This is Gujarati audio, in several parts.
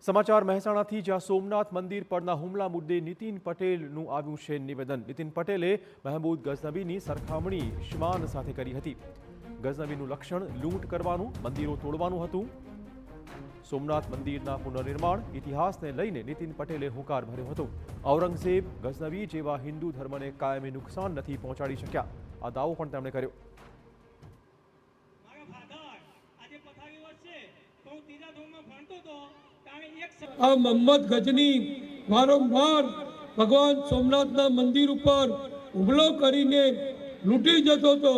સમાચાર મહેસાણાથી, જ્યાં સોમનાથ મંદિર પરના હુમલા મુદ્દે નીતિન પટેલનું આવ્યું છે નિવેદન। નીતિન પટેલે મહેમૂદ ગઝનબીની સરખામણી શ્માન સાથે કરી હતી। ગઝનબીનું લક્ષણ લૂંટ કરવાનું, મંદિરો તોડવાનું હતું। સોમનાથ મંદિરના પુનર્નિર્માણ ઇતિહાસને લઈને નીતિન પટેલે હુંકાર ભર્યો હતો। ઔરંગઝેબ, ગઝનબી જેવા હિન્દુ ધર્મને કાયમી નુકસાન નથી પહોંચાડી શક્યા, આ દાવો પણ તેમણે કર્યો। આ મોહમ્મદ ગજની વારંવાર ભગવાન સોમનાથના મંદિર ઉપર હુમલો કરીને લૂંટી જતો હતો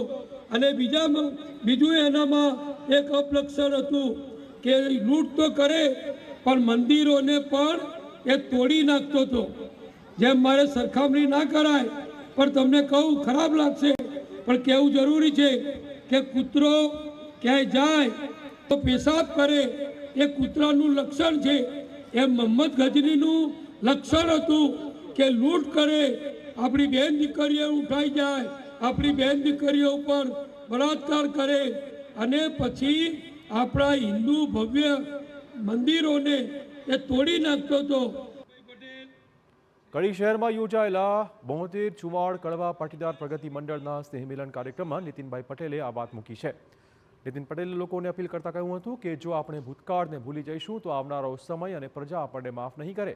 અને બીજું એનામાં એક અપલક્ષણ હતું કે લૂંટ તો કરે પણ મંદિરોને પણ એ તોડી નાખતો હતો। જેમ મારે સરખામણી ના કરાય પણ તમને કહું ખરાબ લાગશે પણ કહેવું જરૂરી છે કે કૂતરો ક્યાંય જાય તો પેશાબ કરે એ કૂતરાનું લક્ષણ છે। એ મોહમ્મદ ગજનીનું લક્ષણ હતું કે લૂંટ કરે, આપણી બહેન દીકરીઓ ઉઠાઈ જાય, આપણી બહેન દીકરીઓ ઉપર બળાત્કાર કરે અને પછી આપણા હિન્દુ ભવ્ય મંદિરોને એ તોડી નાખતો હતો। કડી શહેરમાં યોજાયેલા 72 ચુમાડ કડવા પાટીદાર પ્રગતિ મંડળના સ્નેહમિલન કાર્યક્રમમાં નીતિનભાઈ પટેલે આ વાત મૂકી છે। નીતિન પટેલે લોકોને અપીલ કરતા કહ્યું હતું કે જો આપણે ભૂતકાળને ભૂલી જઈશું તો આવનારો સમય અને પ્રજા આપણને માફ નહીં કરે।